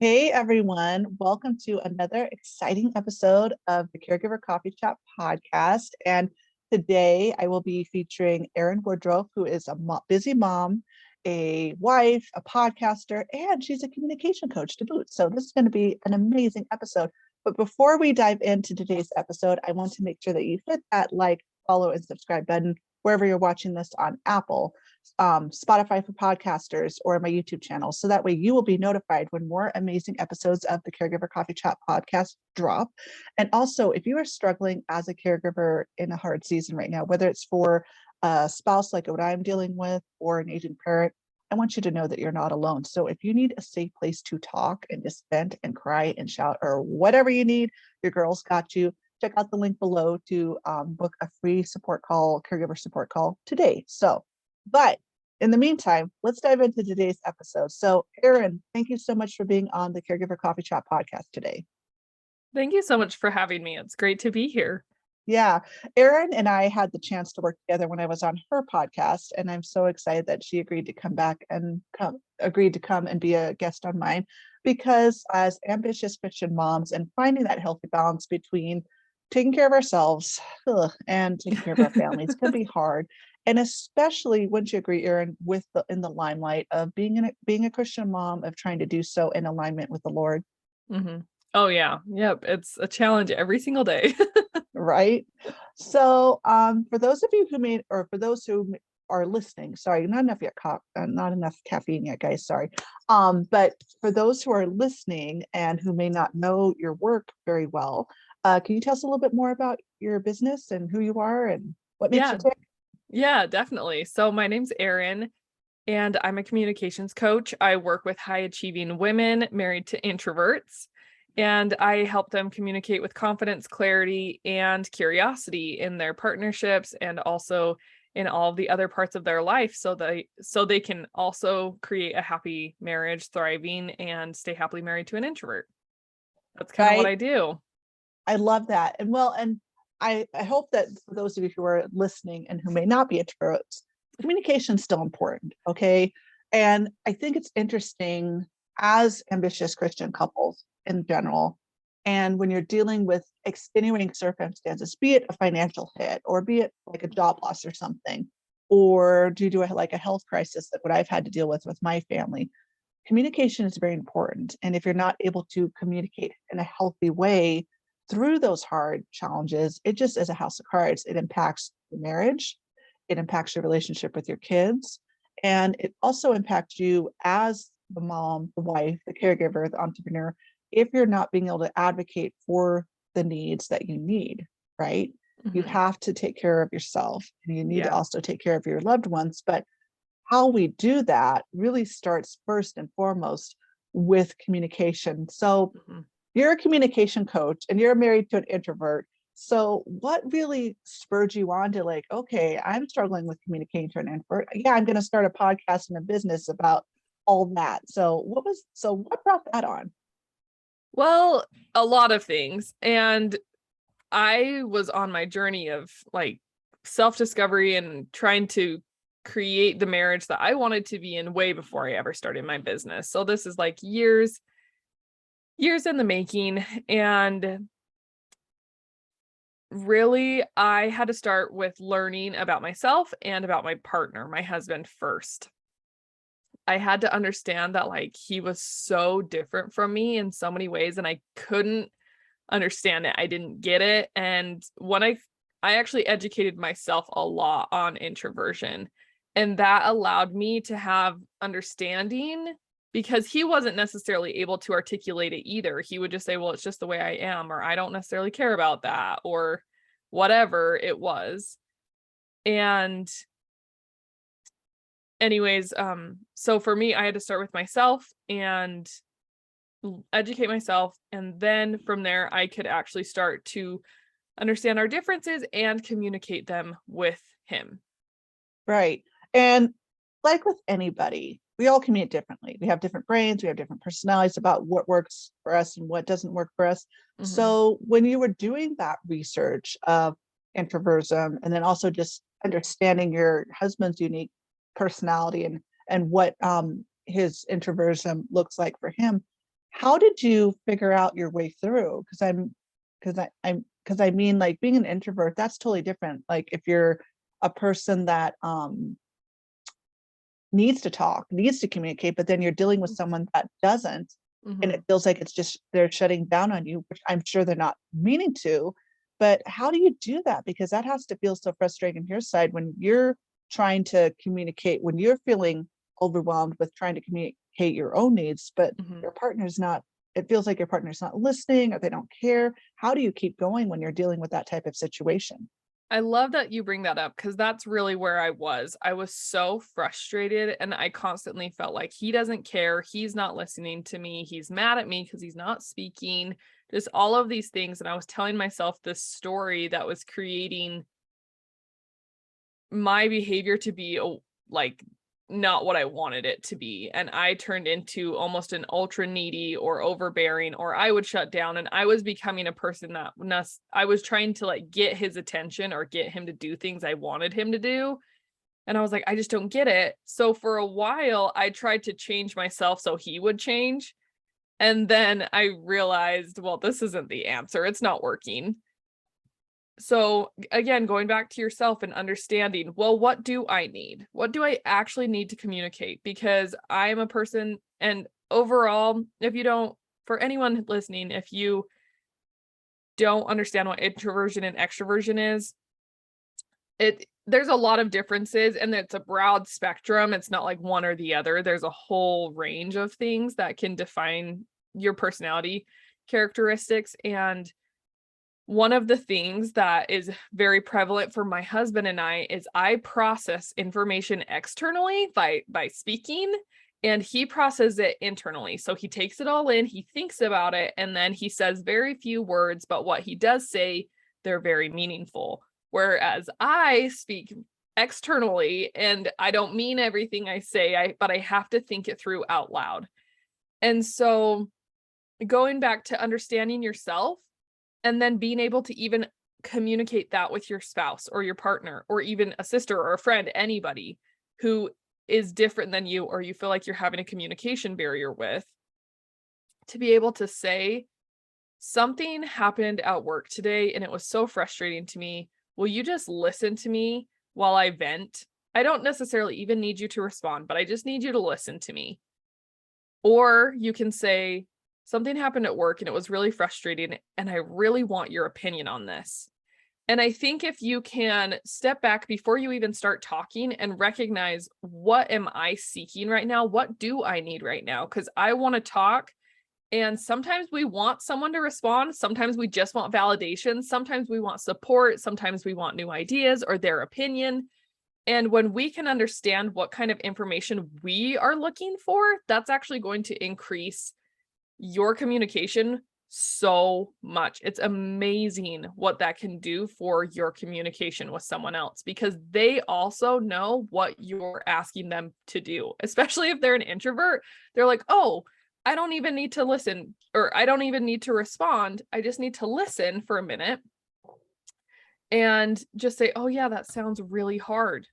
Hey everyone, welcome to another exciting episode of the Caregiver Coffee Chat podcast. And today I will be featuring Erin Woodruff, who is a busy mom, a wife, a podcaster, and she's a communication coach to boot. So this is going to be an amazing episode. But before we dive into today's episode, I want to make sure that you hit that like, follow, and subscribe button wherever you're watching this on Apple, Spotify for podcasters, or my YouTube channel. So that way you will be notified when more amazing episodes of the Caregiver Coffee Chat podcast drop. And also, if you are struggling as a caregiver in a hard season right now, whether it's for a spouse like what I'm dealing with or an aging parent, I want you to know that you're not alone. So if you need a safe place to talk and just vent and cry and shout or whatever you need, your girls got you. Check out the link below to book a free support call, caregiver support call today. But in the meantime, let's dive into today's episode. So, Erin, thank you so much for being on the Caregiver Coffee Chat podcast today. Thank you so much for having me. It's great to be here. Yeah, Erin and I had the chance to work together when I was on her podcast, and I'm so excited that she agreed to come and be a guest on mine, because as ambitious Christian moms and finding that healthy balance between taking care of ourselves and taking care of our families can be hard. And especially, wouldn't you agree, Erin, with in the limelight of being a Christian mom, of trying to do so in alignment with the Lord. Mm-hmm. Oh yeah. Yep. It's a challenge every single day. Right. So for those of you for those who are listening, sorry, not enough yet, not enough caffeine yet, guys, sorry. But for those who are listening and who may not know your work very well, can you tell us a little bit more about your business and who you are and what makes you tick? Yeah, definitely. So my name's Erin and I'm a communications coach. I work with high achieving women married to introverts, and I help them communicate with confidence, clarity, and curiosity in their partnerships and also in all the other parts of their life, so they can also create a happy marriage, thriving, and stay happily married to an introvert. That's kind of what I do. I love that. And I hope that for those of you who are listening and who may not be introverts, communication is still important, okay? And I think it's interesting as ambitious Christian couples in general, and when you're dealing with extenuating circumstances, be it a financial hit or be it like a job loss or something, or due to like a health crisis, like what I've had to deal with my family, communication is very important. And if you're not able to communicate in a healthy way through those hard challenges, it just, as a house of cards, it impacts the marriage, it impacts your relationship with your kids, and it also impacts you as the mom, the wife, the caregiver, the entrepreneur, if you're not being able to advocate for the needs that you need, right? Mm-hmm. You have to take care of yourself, and you need to also take care of your loved ones. But how we do that really starts first and foremost with communication. So you're a communication coach and you're married to an introvert. So what really spurred you on to like, okay, I'm struggling with communicating to an introvert. Yeah, I'm going to start a podcast and a business about all that. So what brought that on? Well, a lot of things. And I was on my journey of like self-discovery and trying to create the marriage that I wanted to be in way before I ever started my business. So this is like years in the making. And really, I had to start with learning about myself and about my partner, my husband, first. I had to understand that like he was so different from me in so many ways, and I couldn't understand it. I didn't get it. And when I actually educated myself a lot on introversion, and that allowed me to have understanding, because he wasn't necessarily able to articulate it either. He would just say, well, it's just the way I am, or I don't necessarily care about that, or whatever it was. And anyways, so for me, I had to start with myself and educate myself. And then from there, I could actually start to understand our differences and communicate them with him. Right. And like with anybody, we all communicate differently. We have different brains, we have different personalities about what works for us and what doesn't work for us. Mm-hmm. So when you were doing that research of introversion, and then also just understanding your husband's unique personality and what his introversion looks like for him, How did you figure out your way through? Because I mean, like, being an introvert, that's totally different. Like, if you're a person that needs to talk, needs to communicate, but then you're dealing with someone that doesn't, and it Mhm. feels like it's just they're shutting down on you, which I'm sure they're not meaning to. But how do you do that? Because that has to feel so frustrating on your side when you're trying to communicate, when you're feeling overwhelmed with trying to communicate your own needs, but Mhm. your partner's not, it feels like your partner's not listening or they don't care. How do you keep going when you're dealing with that type of situation? I love that you bring that up because that's really where I was. I was so frustrated and I constantly felt like he doesn't care. He's not listening to me. He's mad at me because he's not speaking. Just all of these things. And I was telling myself this story that was creating my behavior to be like not what I wanted it to be. And I turned into almost an ultra needy or overbearing, or I would shut down. And I was becoming a person that I was trying to like get his attention or get him to do things I wanted him to do. And I was like, I just don't get it. So for a while, I tried to change myself so he would change. And then I realized, well, this isn't the answer. It's not working. So again, going back to yourself and understanding, well, what do I need? What do I actually need to communicate? Because I am a person, and overall, if you don't, for anyone listening, if you don't understand what introversion and extroversion is, there's a lot of differences and it's a broad spectrum. It's not like one or the other. There's a whole range of things that can define your personality characteristics. And one of the things that is very prevalent for my husband and I is I process information externally by speaking, and he processes it internally. So he takes it all in, he thinks about it, and then he says very few words, but what he does say, they're very meaningful. Whereas I speak externally and I don't mean everything I say, but I have to think it through out loud. And so going back to understanding yourself and then being able to even communicate that with your spouse or your partner or even a sister or a friend, anybody who is different than you or you feel like you're having a communication barrier with, to be able to say, something happened at work today and it was so frustrating to me. Will you just listen to me while I vent? I don't necessarily even need you to respond, but I just need you to listen to me. Or you can say, something happened at work and it was really frustrating, and I really want your opinion on this. And I think if you can step back before you even start talking and recognize, what am I seeking right now? What do I need right now? Because I want to talk. And sometimes we want someone to respond. Sometimes we just want validation. Sometimes we want support. Sometimes we want new ideas or their opinion. And when we can understand what kind of information we are looking for, that's actually going to increase your communication so much. It's amazing what that can do for your communication with someone else, because they also know what you're asking them to do, especially if they're an introvert. They're like, oh, I don't even need to listen, or I don't even need to respond. I just need to listen for a minute and just say, oh yeah, that sounds really hard.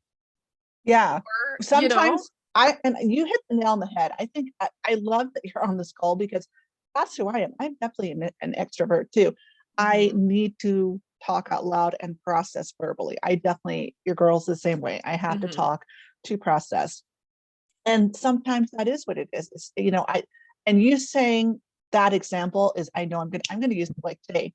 Yeah. Or, Sometimes and you hit the nail on the head. I think I love that you're on this call because that's who I am. I'm definitely an extrovert too. I mhm, need to talk out loud and process verbally. I definitely, your girl's the same way. I have to mhm, talk to process. And sometimes that is what it is. It's, and you saying that example is, I know I'm gonna use it like today.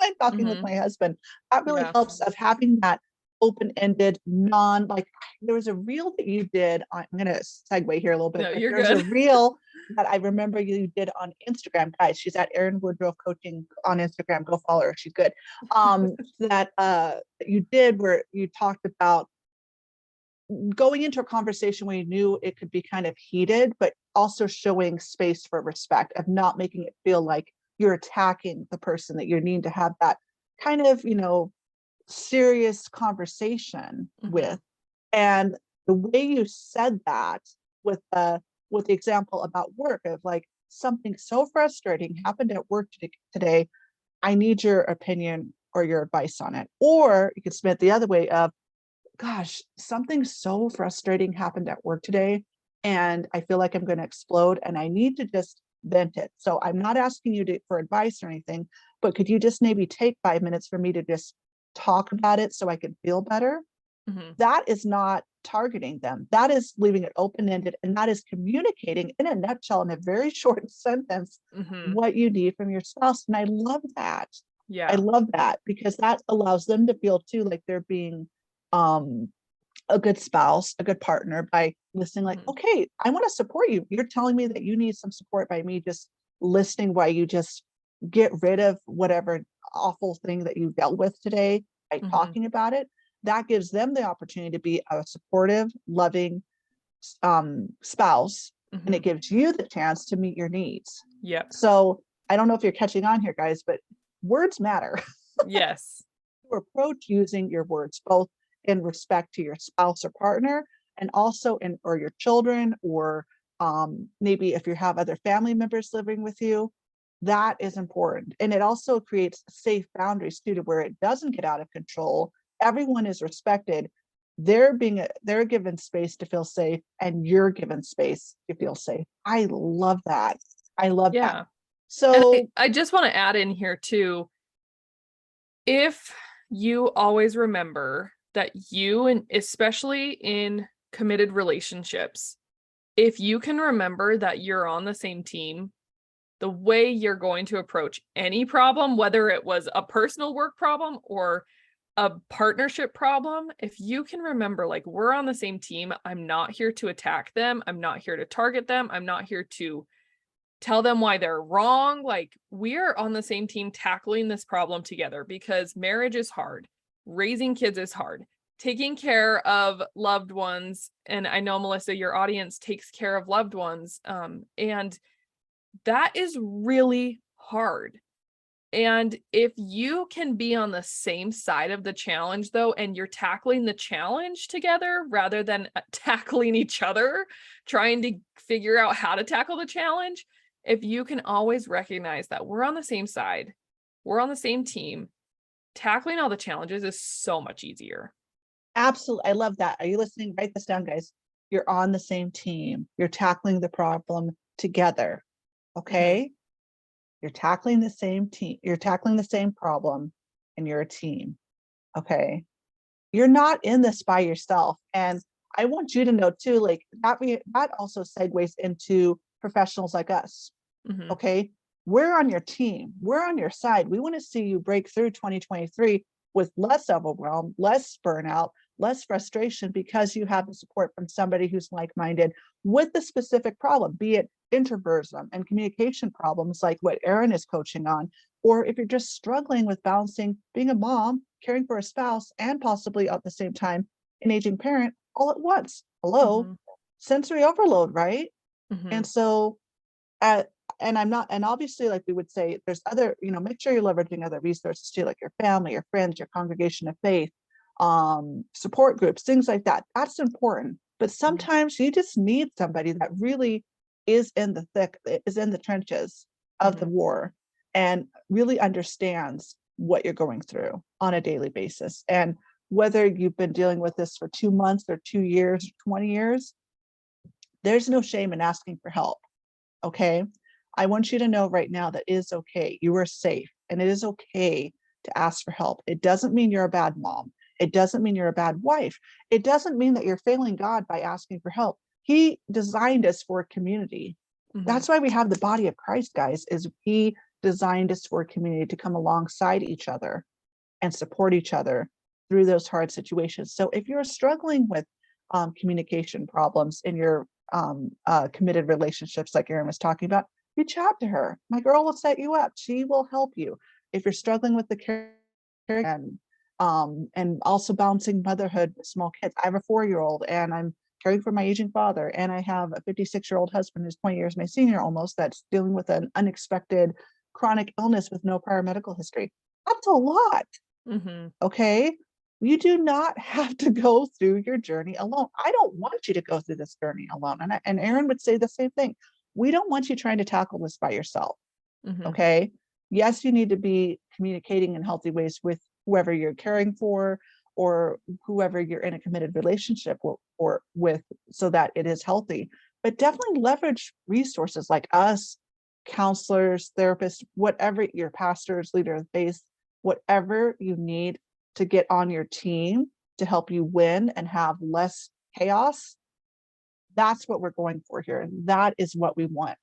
I'm talking with mhm, my husband. That really yeah. helps of having that open-ended, like, there was a reel that you did I'm gonna segue here a little bit, No, but you're there's a good. reel that I remember you did on Instagram. Guys, she's at Erin Woodruff Coaching on Instagram. Go follow her. She's good. That you did where you talked about going into a conversation where you knew it could be kind of heated, but also showing space for respect, of not making it feel like you're attacking the person, that you need to have that kind of, serious conversation with. Mhm, And the way you said that with the example about work, of like, something so frustrating happened at work today. I need your opinion or your advice on it. Or you could spin it the other way of, gosh, something so frustrating happened at work today, and I feel like I'm going to explode, and I need to just vent it. So I'm not asking you for advice or anything, but could you just maybe take 5 minutes for me to just talk about it so I can feel better? That is not targeting them. That is leaving it open-ended, and that is communicating in a nutshell, in a very short sentence, what you need from your spouse. And I love that. Yeah. I love that, because that allows them to feel too like they're being a good spouse, a good partner, by listening, like, okay, I want to support you. You're telling me that you need some support by me just listening while you just get rid of whatever awful thing that you dealt with today by talking about it. That gives them the opportunity to be a supportive, loving spouse, and it gives you the chance to meet your needs. Yep. So I don't know if you're catching on here, guys, but words matter. Yes. To approach using your words, both in respect to your spouse or partner, and also in, or your children, or maybe if you have other family members living with you, that is important. And it also creates safe boundaries too, to where it doesn't get out of control. Everyone is respected. They're given space to feel safe, and you're given space to feel safe. I love that. I love that. So and I just want to add in here too, if you always remember that you, and especially in committed relationships, if you can remember that you're on the same team, the way you're going to approach any problem, whether it was a personal work problem or a partnership problem, if you can remember, like, we're on the same team, I'm not here to attack them, I'm not here to target them, I'm not here to tell them why they're wrong. Like, we're on the same team tackling this problem together, because marriage is hard, raising kids is hard, taking care of loved ones, and I know, Melissa, your audience takes care of loved ones, and that is really hard. And if you can be on the same side of the challenge, though, and you're tackling the challenge together rather than tackling each other, trying to figure out how to tackle the challenge, if you can always recognize that we're on the same side, we're on the same team, tackling all the challenges is so much easier. absolutely, I love that. Are you listening? Write this down, guys. You're on the same team. You're tackling the problem together. Okay. You're tackling the same team. You're tackling the same problem, and you're a team. Okay. You're not in this by yourself. And I want you to know too, like that also segues into professionals like us. Okay. We're on your team. We're on your side. We want to see you break through 2023 with less overwhelm, less burnout, less frustration, because you have the support from somebody who's like-minded with the specific problem, be it introversion and communication problems like what Erin is coaching on, or if you're just struggling with balancing being a mom, caring for a spouse, and possibly at the same time an aging parent all at once. Hello, sensory overload, right? And so and I'm not, and obviously, like we would say, there's other, make sure you're leveraging other resources too, like your family, your friends, your congregation of faith, support groups, things like that. That's important. But sometimes you just need somebody that really is in the thick, is in the trenches of the war, and really understands what you're going through on a daily basis. And whether you've been dealing with this for 2 months or 2 years or 20 years, there's no shame in asking for help. Okay. I want you to know right now that it is okay. You are safe, and it is okay to ask for help. It doesn't mean you're a bad mom. It doesn't mean you're a bad wife. It doesn't mean that you're failing God by asking for help. He designed us for a community. That's why we have the body of Christ, guys, is he designed us for a community to come alongside each other and support each other through those hard situations. So if you're struggling with communication problems in your committed relationships, like Erin was talking about, reach out to her. My girl will set you up. She will help you. If you're struggling with the care and also balancing motherhood with small kids. I have a 4-year-old, and I'm caring for my aging father, and I have a 56-year-old husband who's 20 years my senior almost, that's dealing with an unexpected chronic illness with no prior medical history. That's a lot. Okay. You do not have to go through your journey alone. I don't want you to go through this journey alone. And Erin would say the same thing. We don't want you trying to tackle this by yourself. Okay. Yes, you need to be communicating in healthy ways with whoever you're caring for, or whoever you're in a committed relationship or with, so that it is healthy. But definitely leverage resources like us, counselors, therapists, whatever, your pastors, leader of faith, whatever you need to get on your team to help you win and have less chaos. That's what we're going for here. And that is what we want.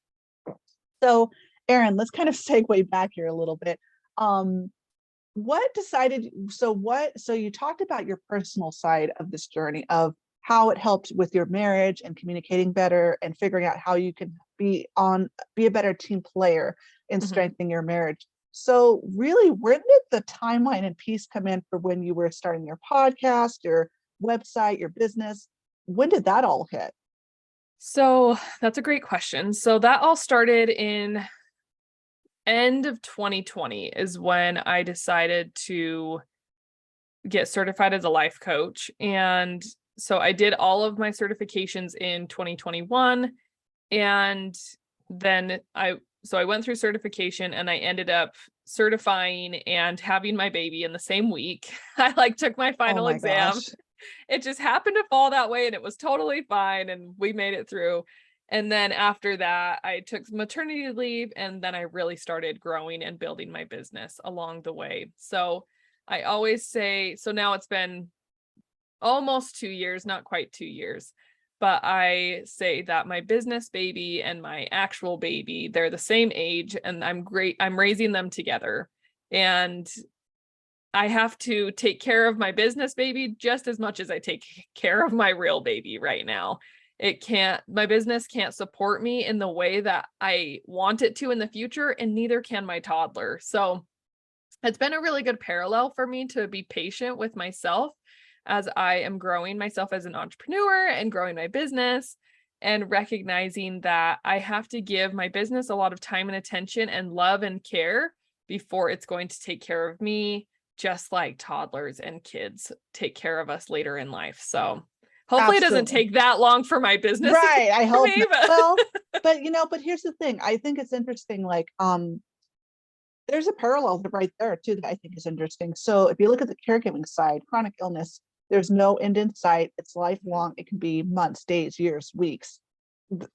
So, Erin, let's kind of segue back here a little bit. What decided, so you talked about your personal side of this journey of how it helped with your marriage and communicating better and figuring out how you can be a better team player in strengthening your marriage. So really, where did the timeline and piece come in for when you were starting your podcast, your website, your business? When did that all hit? So that's a great question. So that all started in end of 2020 is when I decided to get certified as a life coach. And so I did all of my certifications in 2021. And then I went through certification and I ended up certifying and having my baby in the same week. I took my final exam. Gosh. It just happened to fall that way and it was totally fine and we made it through. And then after that, I took maternity leave and then I really started growing and building my business along the way. So I always say, so now it's been almost 2 years, not quite 2 years, but I say that my business baby and my actual baby, they're the same age and I'm raising them together. And I have to take care of my business baby just as much as I take care of my real baby right now. My business can't support me in the way that I want it to in the future, and neither can my toddler. So it's been a really good parallel for me to be patient with myself as I am growing myself as an entrepreneur and growing my business and recognizing that I have to give my business a lot of time and attention and love and care before it's going to take care of me, just like toddlers and kids take care of us later in life. So hopefully it doesn't take that long for my business. Right. I hope me, not. Well, but here's the thing. I think it's interesting. There's a parallel right there too that I think is interesting. So if you look at the caregiving side, chronic illness, there's no end in sight. It's lifelong. It can be months, days, years, weeks.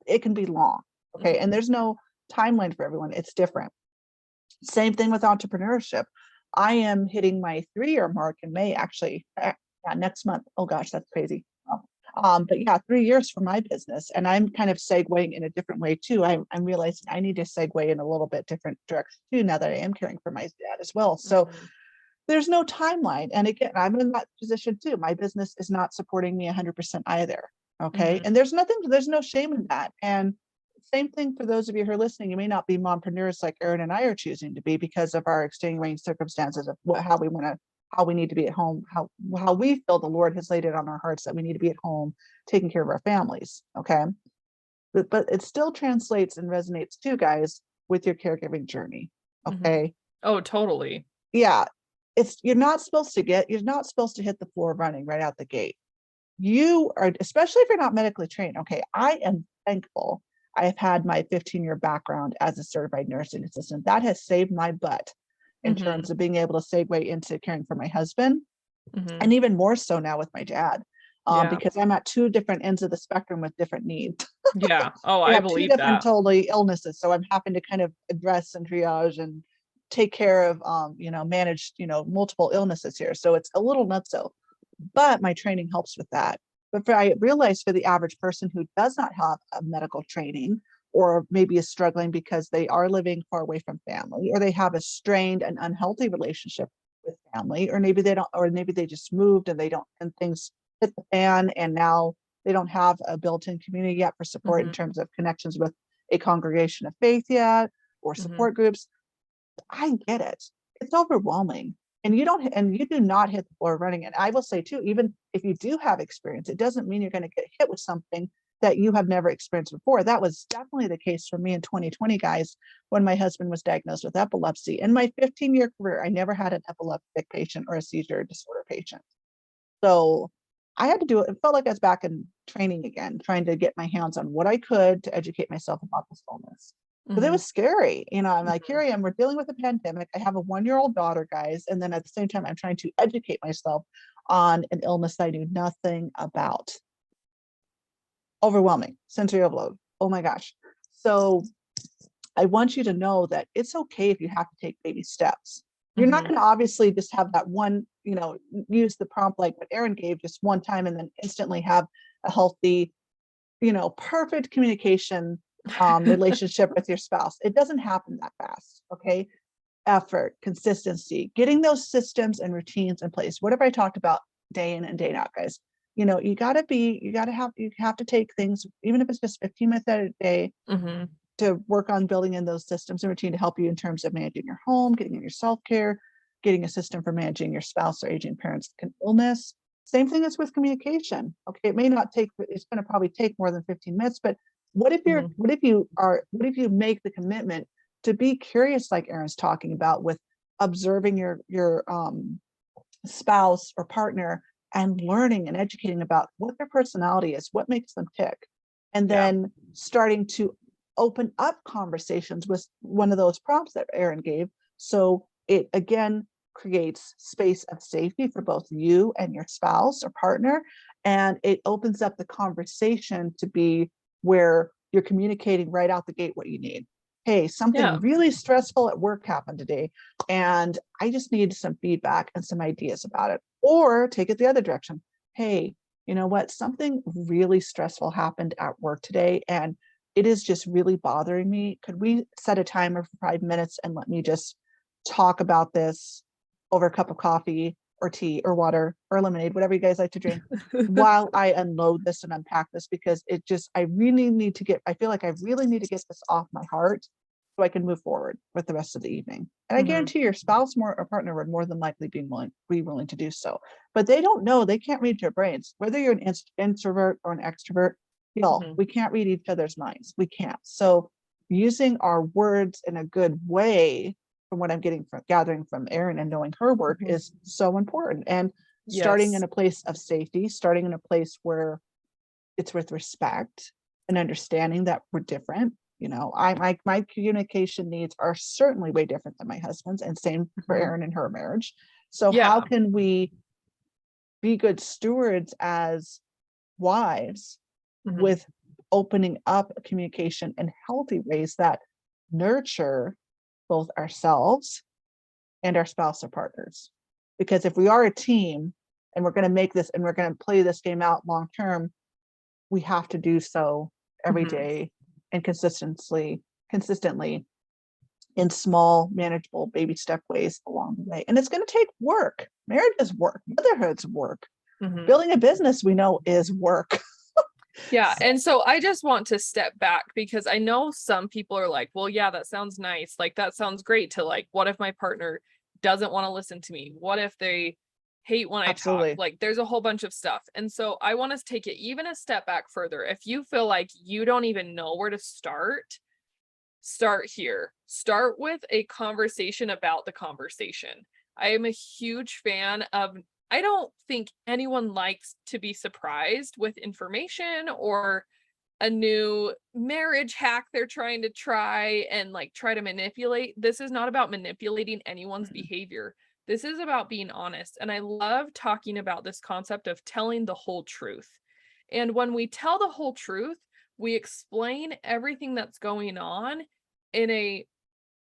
It can be long. Okay. And there's no timeline for everyone. It's different. Same thing with entrepreneurship. I am hitting my 3-year mark in May, actually. Next month. Oh gosh, that's crazy. But yeah, 3 years for my business. And I'm kind of segueing in a different way too. I'm realizing I need to segue in a little bit different direction too, now that I am caring for my dad as well. So there's no timeline. And again, I'm in that position too. My business is not supporting me 100% either. Okay. And there's no shame in that. And same thing for those of you who are listening. You may not be mompreneurs like Erin and I are choosing to be because of our extenuating circumstances of how we need to be at home, how we feel the Lord has laid it on our hearts that we need to be at home, taking care of our families. Okay. But it still translates and resonates too, guys, with your caregiving journey. Okay. Oh, totally. Yeah. You're not supposed to hit the floor running right out the gate. You are, especially if you're not medically trained. Okay. I am thankful I've had my 15-year background as a certified nursing assistant. That has saved my butt in terms of being able to segue into caring for my husband, and even more so now with my dad, because I'm at 2 different ends of the spectrum with different needs. Yeah. Oh, I believe 2 different that. totally illnesses. So I'm having to kind of address and triage and take care of, manage, multiple illnesses here. So it's a little nutso, but my training helps with that. But I realize for the average person who does not have a medical training, or maybe is struggling because they are living far away from family, or they have a strained and unhealthy relationship with family, or maybe they don't, or maybe they just moved and things hit the fan and now they don't have a built-in community yet for support in terms of connections with a congregation of faith yet, or support groups. I get it. It's overwhelming. And you do not hit the floor running. And I will say too, even if you do have experience, it doesn't mean you're going to get hit with something that you have never experienced before. That was definitely the case for me in 2020, guys, when my husband was diagnosed with epilepsy. In my 15-year career, I never had an epileptic patient or a seizure disorder patient. So I had to do it. It felt like I was back in training again, trying to get my hands on what I could to educate myself about this illness. Because it was scary. I'm like, here I am, we're dealing with a pandemic. I have a 1-year-old daughter, guys. And then at the same time, I'm trying to educate myself on an illness that I knew nothing about. Overwhelming, sensory overload. Oh my gosh. So I want you to know that it's okay if you have to take baby steps. You're not Mhm. going to obviously just have that one, use the prompt like what Erin gave just one time and then instantly have a healthy, perfect communication relationship with your spouse. It doesn't happen that fast. Okay. Effort, consistency, getting those systems and routines in place. Whatever I talked about day in and day out, guys. You have to take things, even if it's just 15 minutes a day, Mhm. to work on building in those systems and routine to help you in terms of managing your home, getting in your self-care, getting a system for managing your spouse or aging parents' illness. Same thing as with communication. Okay, it may not take, it's going to probably take more than 15 minutes, but Mhm. what if you make the commitment to be curious, like Erin's talking about, with observing your spouse or partner and learning and educating about what their personality is, what makes them tick, and Yeah. then starting to open up conversations with one of those prompts that Erin gave. So it again creates space of safety for both you and your spouse or partner. And it opens up the conversation to be where you're communicating right out the gate what you need. Hey, Yeah. something really stressful at work happened today, and I just need some feedback and some ideas about it. Or take it the other direction. Hey, you know what? Something really stressful happened at work today, and it is just really bothering me. Could we set a timer for 5 minutes and let me just talk about this over a cup of coffee or tea or water or lemonade, whatever you guys like to drink, while I unload this and unpack this? Because I feel like I really need to get this off my heart so I can move forward with the rest of the evening. And I Mhm. guarantee your spouse or partner would more than likely be willing to do so. But they don't know, they can't read your brains. Whether you're an introvert or an extrovert, Mhm. we can't read each other's minds. We can't. So using our words in a good way, from what I'm gathering from Erin and knowing her work, Mhm. is so important. And starting in Yes. a place of safety, starting in a place where it's with respect and understanding that we're different. My communication needs are certainly way different than my husband's, and same for Mhm. Erin and her marriage. So how Yeah. can we be good stewards as wives Mhm. with opening up communication in healthy ways that nurture both ourselves and our spouse or partners? Because if we are a team and we're going to make this and we're going to play this game out long term, we have to do so every Mhm. day and consistently in small, manageable baby step ways along the way. And it's going to take work. Marriage is work, motherhood's work. Mhm. Building a business, we know, is work. Yeah, So, and so I just want to step back because I know some people are like, "Well, yeah, that sounds nice. Like that sounds great to like what if my partner doesn't want to listen to me? What if they hate when I talk?" absolutely. Like there's a whole bunch of stuff. And so I want to take it even a step back further. If you feel like you don't even know where to start here. Start with a conversation about the conversation. I am a huge fan of, I don't think anyone likes to be surprised with information or a new marriage hack they're trying to try and like try to manipulate. This is not about manipulating anyone's Mhm. behavior. This is about being honest. And I love talking about this concept of telling the whole truth. And when we tell the whole truth, we explain everything that's going on in a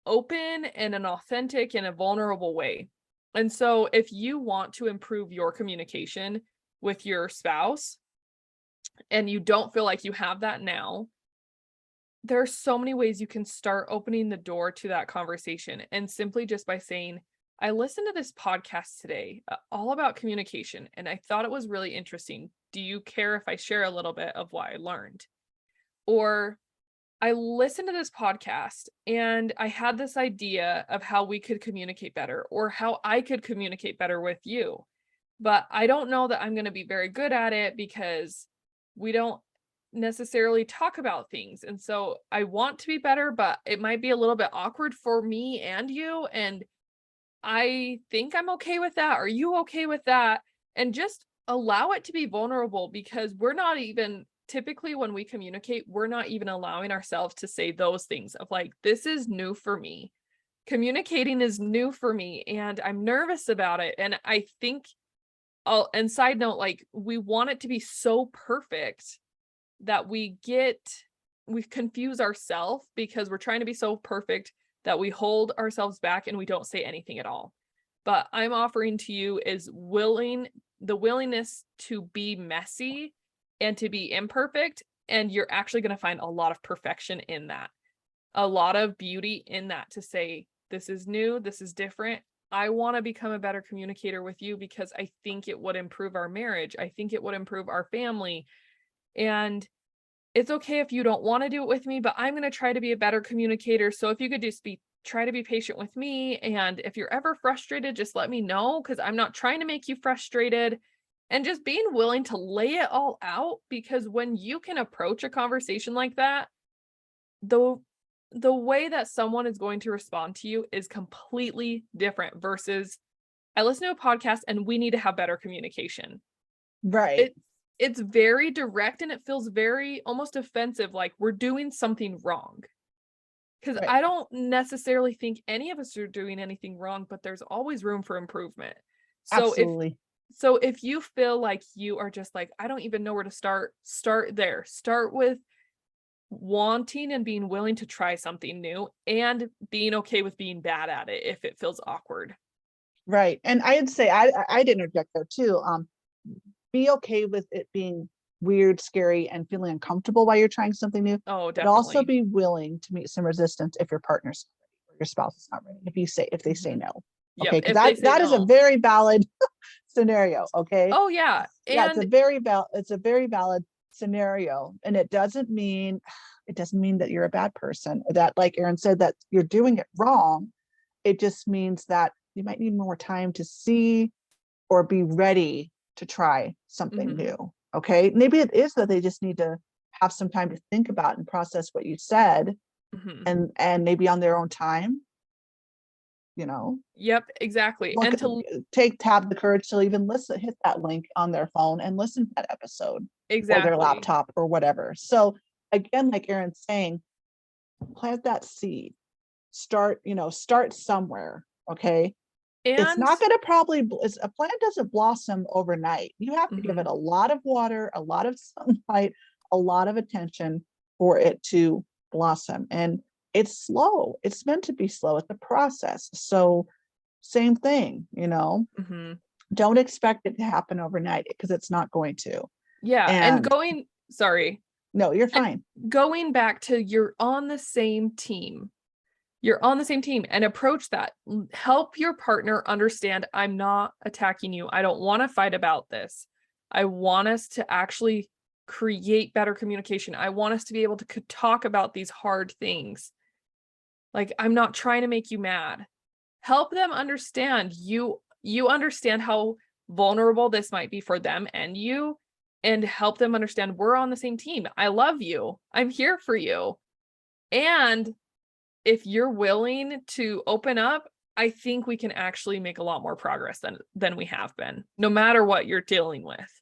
open and an authentic and a vulnerable way. And so if you want to improve your communication with your spouse and you don't feel like you have that now, there are so many ways you can start opening the door to that conversation. And simply just by saying, I listened to this podcast today, all about communication, and I thought it was really interesting. Do you care if I share a little bit of what I learned? Or I listened to this podcast and I had this idea of how we could communicate better or how I could communicate better with you. But I don't know that I'm going to be very good at it because we don't necessarily talk about things. And so I want to be better, but it might be a little bit awkward for me and you. And I think I'm okay with that. Are you okay with that? And just allow it to be vulnerable because we're not even typically when we communicate, we're not even allowing ourselves to say those things of like, this is new for me. Communicating is new for me and I'm nervous about it. And I think and side note, like we want it to be so perfect that we get confuse ourselves because we're trying to be so perfect that we hold ourselves back and we don't say anything at all. But I'm offering to you is the willingness to be messy and to be imperfect. And you're actually going to find a lot of perfection in that, a lot of beauty in that, to say, this is new, this is different. I want to become a better communicator with you because I think it would improve our marriage. I think it would improve our family. And it's okay if you don't want to do it with me, but I'm going to try to be a better communicator. So if you could just try to be patient with me. And if you're ever frustrated, just let me know, because I'm not trying to make you frustrated. And just being willing to lay it all out, because when you can approach a conversation like that, the way that someone is going to respond to you is completely different versus, I listen to a podcast and we need to have better communication. Right. It's very direct and it feels very almost offensive, like we're doing something wrong. Because Right. I don't necessarily think any of us are doing anything wrong, but there's always room for improvement. Absolutely. So if you feel like you are just like, I don't even know where to start there. Start with wanting and being willing to try something new and being okay with being bad at it if it feels awkward. Right. And I'd say I'd interject there too. Be okay with it being weird, scary, and feeling uncomfortable while you're trying something new. Oh, But also definitely. be willing to meet some resistance if your partner's not ready or your spouse is not ready. If they say no. Yep. Okay. Because If they say that is a no. very valid scenario. Okay. Oh yeah. Yeah, And it's a very valid scenario. And it doesn't mean that you're a bad person, or that, like Erin said, that you're doing it wrong. It just means that you might need more time to see or be ready to try something mhm, new. Okay. Maybe it is that they just need to have some time to think about and process what you said, mhm. and maybe on their own time, you know, Yep, exactly. look, And to have the courage to even listen, hit that link on their phone and listen to that episode or their exactly. laptop or whatever. So again, like Erin's saying, plant that seed. Start somewhere. Okay. It's And not going to a plant doesn't blossom overnight. You have to give it mhm, a lot of water, a lot of sunlight, a lot of attention for it to blossom. And it's slow. It's meant to be slow. It's a process. So same thing, mhm. don't expect it to happen overnight, because it's not going to. Yeah, and And no, you're fine. going back to, you're on the same team. You're on the same team, and approach that. Help your partner understand, I'm not attacking you. I don't want to fight about this. I want us to actually create better communication. I want us to be able to talk about these hard things. Like, I'm not trying to make you mad. Help them understand you understand how vulnerable this might be for them and you, and help them understand we're on the same team. I love you. I'm here for you. And if you're willing to open up, I think we can actually make a lot more progress than we have been, no matter what you're dealing with.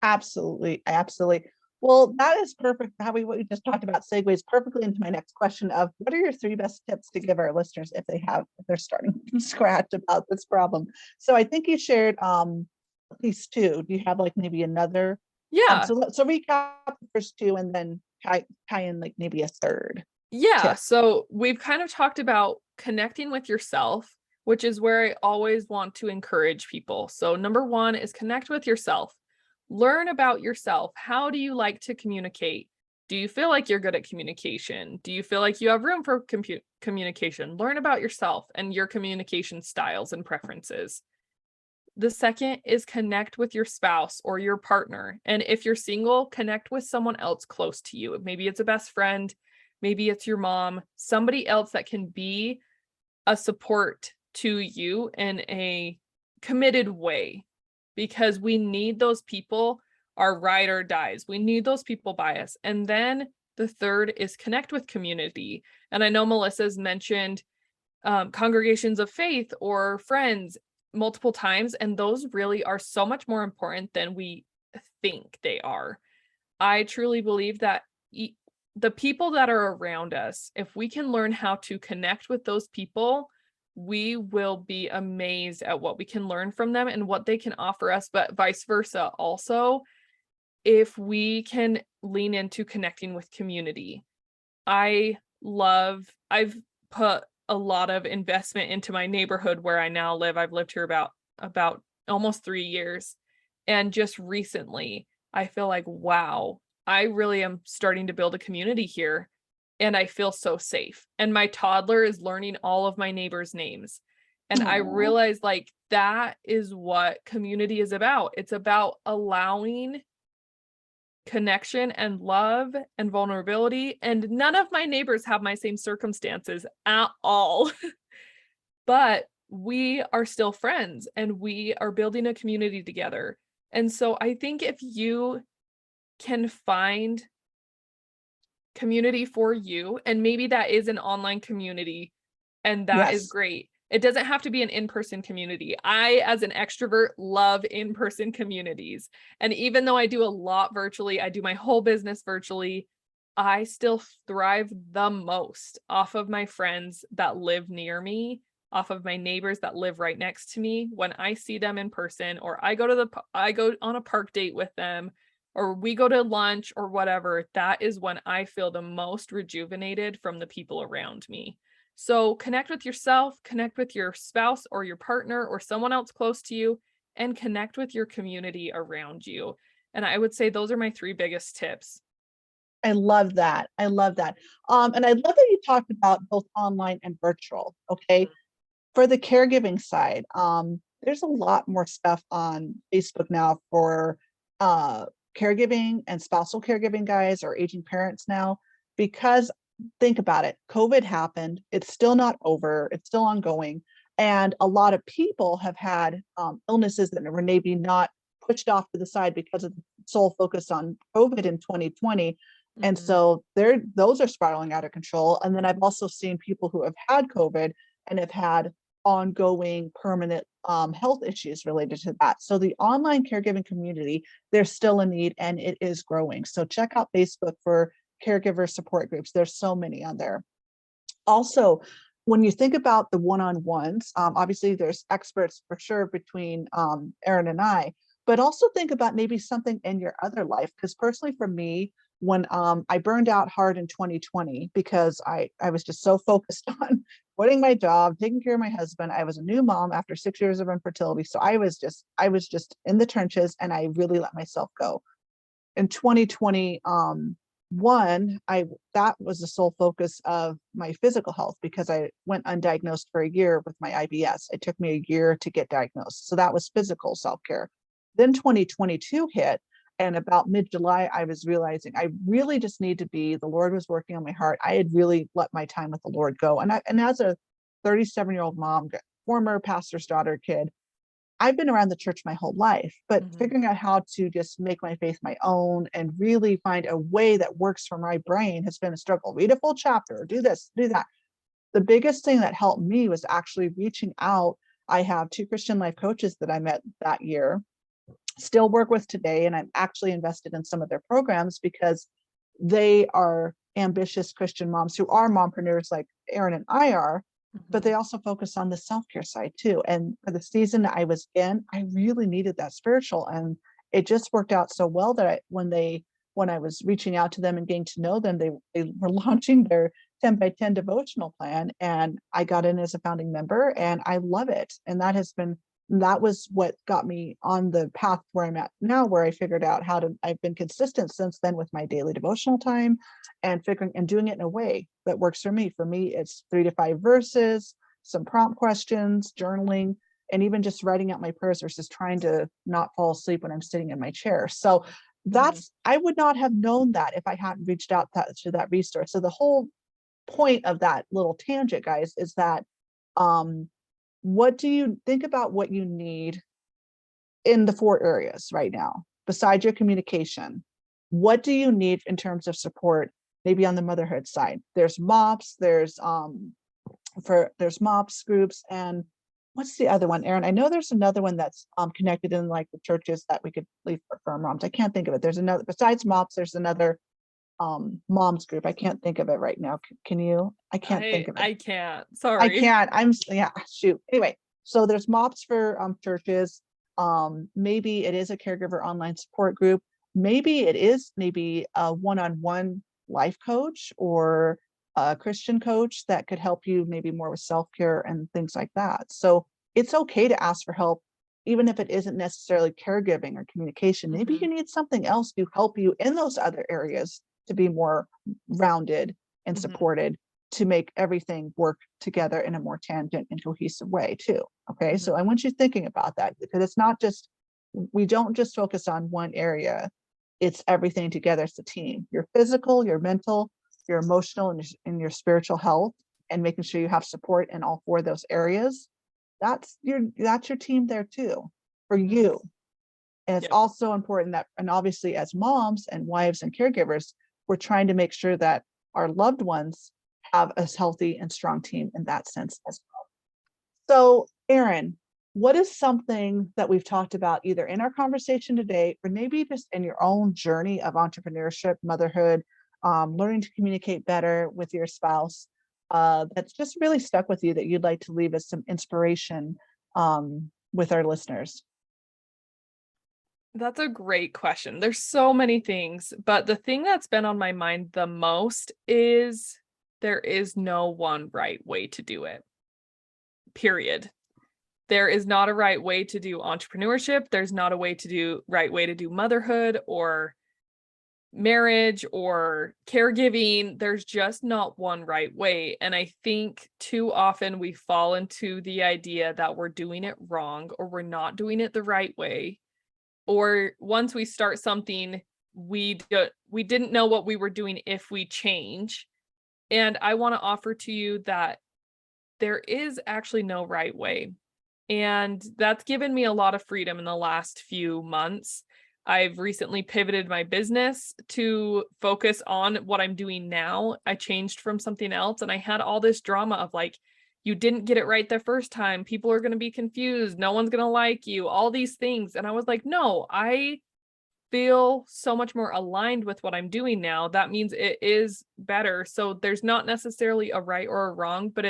Absolutely. Absolutely. Well, that is perfect. What we just talked about segues perfectly into my next question of, what are your 3 best tips to give our listeners if they're starting from scratch about this problem? So I think you shared at least 2. Do you have like maybe another? Yeah. So recap the first 2 and then tie in like maybe a third Yeah. tip. So we've kind of talked about connecting with yourself, which is where I always want to encourage people. So number 1 is connect with yourself. Learn about yourself. How do you like to communicate? Do you feel like you're good at communication? Do you feel like you have room for communication? Learn about yourself and your communication styles and preferences. The second is connect with your spouse or your partner. And if you're single, connect with someone else close to you. Maybe it's a best friend, maybe it's your mom, somebody else that can be a support to you in a committed way, because we need those people, our ride or dies. We need those people by us. And then the third is connect with community. And I know Melissa's mentioned congregations of faith or friends multiple times, and those really are so much more important than we think they are. I truly believe that the people that are around us, if we can learn how to connect with those people, we will be amazed at what we can learn from them and what they can offer us, but vice versa also. if we can lean into connecting with community. I've put a lot of investment into my neighborhood where I now live. I've lived here about almost 3 years. And just recently, I feel like, wow, I really am starting to build a community here. And I feel so safe. And my toddler is learning all of my neighbors' names. And I Aw. realized like that is what community is about. It's about allowing connection and love and vulnerability. And none of my neighbors have my same circumstances at all. But we are still friends and we are building a community together. And so I think if you can find community for you, and maybe that is an online community, and that is Yes. great. It doesn't have to be an in-person community. I, as an extrovert, love in-person communities. And even though I do a lot virtually, I do my whole business virtually, I still thrive the most off of my friends that live near me, off of my neighbors that live right next to me. When I see them in person, or I go on a park date with them, or we go to lunch or whatever, that is when I feel the most rejuvenated from the people around me. So connect with yourself, connect with your spouse or your partner or someone else close to you, and connect with your community around you. And I would say those are my 3 biggest tips. I love that. I love that. And I love that you talked about both online and virtual. Okay. For the caregiving side, there's a lot more stuff on Facebook now for uh, caregiving and spousal caregiving guys or aging parents now, because think about it, COVID happened, it's still not over, it's still ongoing. And a lot of people have had illnesses that were maybe not pushed off to the side because of the sole focus on COVID in 2020. And Mhm. so those are spiraling out of control. And then I've also seen people who have had COVID and have had ongoing permanent health issues related to that. So the online caregiving community, there's still a need and it is growing. So check out Facebook for caregiver support groups. There's so many on there. Also, when you think about the one-on-ones, obviously there's experts for sure between Erin and I, but also think about maybe something in your other life. Because personally for me, when I burned out hard in 2020 because I was just so focused on quitting my job, taking care of my husband. I was a new mom after 6 years of infertility. So I was just in the trenches and I really let myself go. In 2020, I that was the sole focus of my physical health because I went undiagnosed for a year with my IBS. It took me a year to get diagnosed. So that was physical self-care. Then 2022 hit, and about mid-July, I was realizing I really just need to be, the Lord was working on my heart. I had really let my time with the Lord go. And as a 37-year-old mom, former pastor's daughter kid, I've been around the church my whole life, but Mhm. figuring out how to just make my faith my own and really find a way that works for my brain has been a struggle. Read a full chapter, do this, do that. The biggest thing that helped me was actually reaching out. I have 2 Christian life coaches that I met that year, still work with today, and I'm actually invested in some of their programs because they are ambitious Christian moms who are mompreneurs like Erin and I are, but they Mhm. also focus on the self-care side too. And for the season I was in, I really needed that spiritual. And it just worked out so well that when I was reaching out to them and getting to know them, they were launching their 10 by 10 devotional plan. And I got in as a founding member and I love it. And that was what got me on the path where I'm at now, where I figured out I've been consistent since then with my daily devotional time and figuring and doing it in a way that works for me. For me, it's 3 to 5 verses, some prompt questions, journaling, and even just writing out my prayers versus trying to not fall asleep when I'm sitting in my chair. So Mhm. I would not have known that if I hadn't reached out to that resource. So the whole point of that little tangent, guys, is that um, what do you think about what you need in the 4 areas right now, besides your communication? What do you need in terms of support, maybe on the motherhood side? There's MOPS, there's MOPS groups, and what's the other one, Erin? I know there's another one that's connected in like the churches that we could leave for our moms. I can't think of it. There's another, besides MOPS, there's another moms group. I can't think of it right now. Can you? I can't I think of it. I can't. I Sorry. can't. Yeah, shoot. Anyway, so there's MOPS for churches. Maybe it is a caregiver online support group. maybe it is maybe a one-on-one life coach or a Christian coach that could help you maybe more with self-care and things like that. So it's okay to ask for help, even if it isn't necessarily caregiving or communication. Maybe Mm-hmm. you need something else to help you in those other areas to be more rounded and Mm-hmm. supported, to make everything work together in a more tangent and cohesive way too. Okay, Mm-hmm. so I want you thinking about that, because it's not just, we don't just focus on one area, it's everything together. It's a team, your physical, your mental, your emotional, and your spiritual health, and making sure you have support in all four of those areas. That's your team there too, for Mm-hmm. you. And it's Yep. also important that, and obviously as moms and wives and caregivers, we're trying to make sure that our loved ones have a healthy and strong team in that sense as well. So, Erin, what is something that we've talked about either in our conversation today, or maybe just in your own journey of entrepreneurship, motherhood, learning to communicate better with your spouse, that's just really stuck with you, that you'd like to leave as some inspiration with our listeners? That's a great question. There's so many things, but the thing that's been on my mind the most is there is no one right way to do it. Period. There is not a right way to do entrepreneurship. There's not a right way to do motherhood or marriage or caregiving. There's just not one right way. And I think too often we fall into the idea that we're doing it wrong or we're not doing it the right way. Or once we start something, we didn't know what we were doing if we change. And I want to offer to you that there is actually no right way. And that's given me a lot of freedom in the last few months. I've recently pivoted my business to focus on what I'm doing now. I changed from something else, and I had all this drama of like, you didn't get it right the first time. People are going to be confused. No one's going to like you, all these things. And I was like, no, I feel so much more aligned with what I'm doing now. That means it is better. So there's not necessarily a right or a wrong, but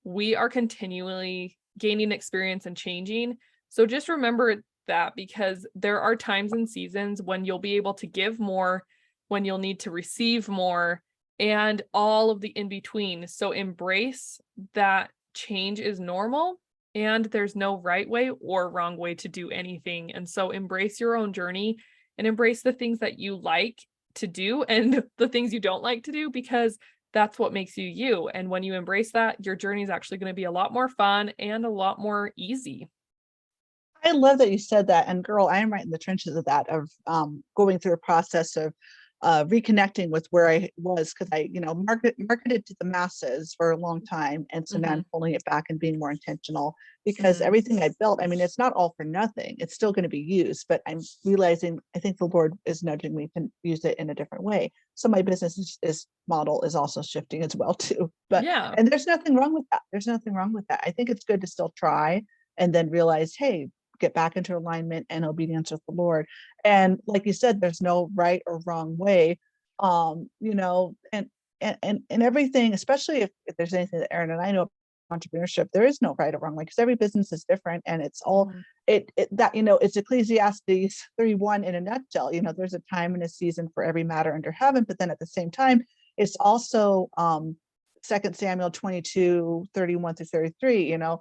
we are continually gaining experience and changing. So just remember that, because there are times and seasons when you'll be able to give more, when you'll need to receive more, and all of the in between. So embrace that change is normal, and there's no right way or wrong way to do anything. And so embrace your own journey and embrace the things that you like to do and the things you don't like to do, because that's what makes you you. And when you embrace that, your journey is actually going to be a lot more fun and a lot more easy. I love that you said that. And girl, I am right in the trenches of that, of going through a process of reconnecting with where I was, because I, marketed to the masses for a long time. And so now Mm-hmm. I'm pulling it back and being more intentional, because Mm-hmm. everything I built, I mean, it's not all for nothing. It's still going to be used, but I'm realizing, I think the Lord is nudging me to use it in a different way. So my business is model is also shifting as well too. But, Yeah. and there's nothing wrong with that. There's nothing wrong with that. I think it's good to still try, and then realize, hey, get back into alignment and obedience with the Lord. And like you said, there's no right or wrong way. And everything, especially if there's anything that Erin and I know about entrepreneurship, there is no right or wrong way, because every business is different, and it's all Mm-hmm. it's Ecclesiastes 3:1 in a nutshell. There's a time and a season for every matter under heaven, but then at the same time, it's also 2 Samuel 22:31-33.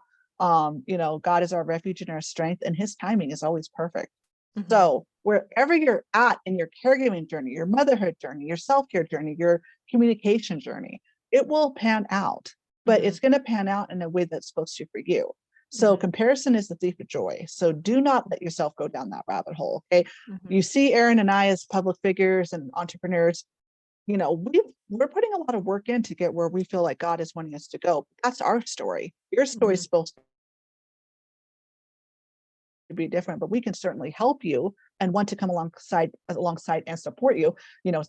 God is our refuge and our strength, and his timing is always perfect. Mm-hmm. So wherever you're at in your caregiving journey, your motherhood journey, your self-care journey, your communication journey, it will pan out, but Mm-hmm. it's going to pan out in a way that's supposed to for you. So Mm-hmm. comparison is the thief of joy. So do not let yourself go down that rabbit hole. Okay. Mm-hmm. You see Erin and I as public figures and entrepreneurs, we're putting a lot of work in to get where we feel like God is wanting us to go. That's our story. Your story Mm-hmm. is supposed to be different, but we can certainly help you and want to come alongside and support you,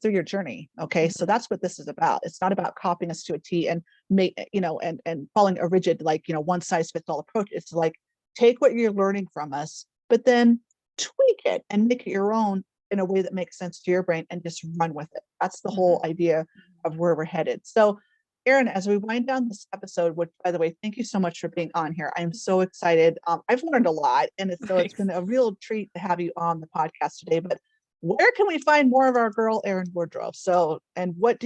through your journey. Okay. So Mm-hmm. that's what this is about. It's not about copying us to a T and and following a rigid, one size fits all approach. It's like, take what you're learning from us, but then tweak it and make it your own in a way that makes sense to your brain, and just run with it. That's the Mm-hmm. whole idea of where we're headed. So Erin, as we wind down this episode, which, by the way, thank you so much for being on here. I'm so excited. I've learned a lot, and it's Thanks. been a real treat to have you on the podcast today. But where can we find more of our girl, Erin Woodruff? So, and what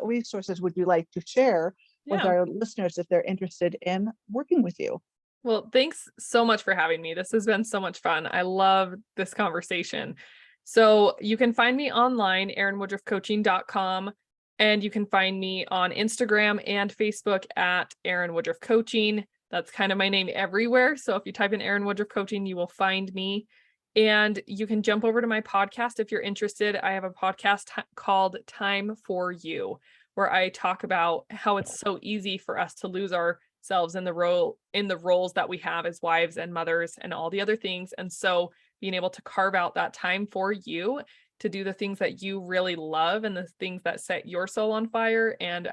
resources would you like to share with Yeah. our listeners if they're interested in working with you? Well, thanks so much for having me. This has been so much fun. I love this conversation. So you can find me online, erinwoodruffcoaching.com, and you can find me on Instagram and Facebook at Erin Woodruff Coaching. That's kind of my name everywhere. So if you type in Erin Woodruff Coaching, you will find me. And you can jump over to my podcast if you're interested. I have a podcast called Time for You, where I talk about how it's so easy for us to lose ourselves in the roles that we have as wives and mothers and all the other things. And so being able to carve out that time for you to do the things that you really love and the things that set your soul on fire. And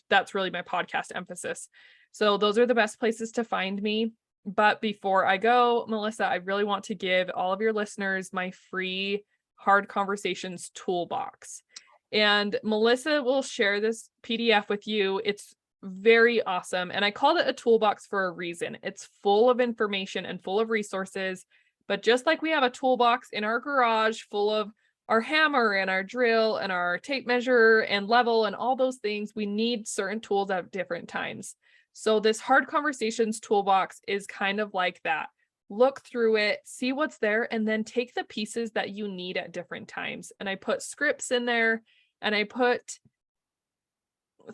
that's really my podcast emphasis. So those are the best places to find me. But before I go, Melissa, I really want to give all of your listeners my free Hard Conversations toolbox. And Melissa will share this PDF with you. It's very awesome. And I called it a toolbox for a reason. It's full of information and full of resources. But just like we have a toolbox in our garage full of our hammer and our drill and our tape measure and level and all those things, we need certain tools at different times. So this Hard Conversations toolbox is kind of like that. Look through it, see what's there, and then take the pieces that you need at different times. And I put scripts in there, and I put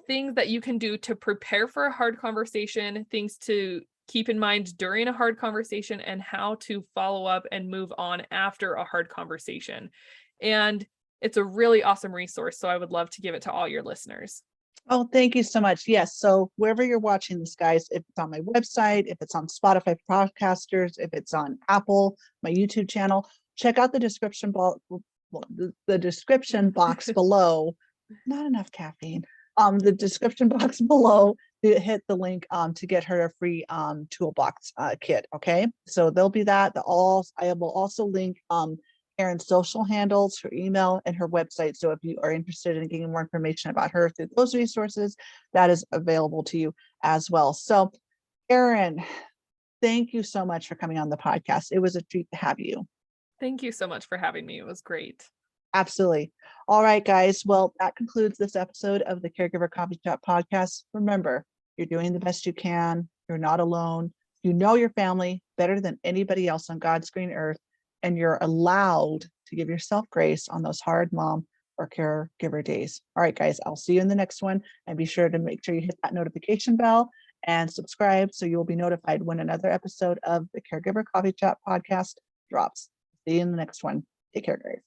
things that you can do to prepare for a hard conversation, things to keep in mind during a hard conversation, and how to follow up and move on after a hard conversation. And it's a really awesome resource. So I would love to give it to all your listeners. Oh, thank you so much. Yes. So wherever you're watching this, guys, if it's on my website, if it's on Spotify podcasters, if it's on Apple, my YouTube channel, check out the description box, the description box below. Not enough caffeine. The description box below, to hit the link to get her a free toolbox kit. Okay. So there'll be that. I will also link Erin's social handles, her email, and her website. So if you are interested in getting more information about her through those resources, that is available to you as well. So Erin, thank you so much for coming on the podcast. It was a treat to have you. Thank you so much for having me. It was great. Absolutely. All right, guys. Well, that concludes this episode of the Caregiver Coffee Shop podcast. Remember, you're doing the best you can. You're not alone. You know your family better than anybody else on God's green earth, and you're allowed to give yourself grace on those hard mom or caregiver days. All right, guys, I'll see you in the next one, and be sure to make sure you hit that notification bell and subscribe so you'll be notified when another episode of the Caregiver Coffee Shop podcast drops. See you in the next one. Take care, guys.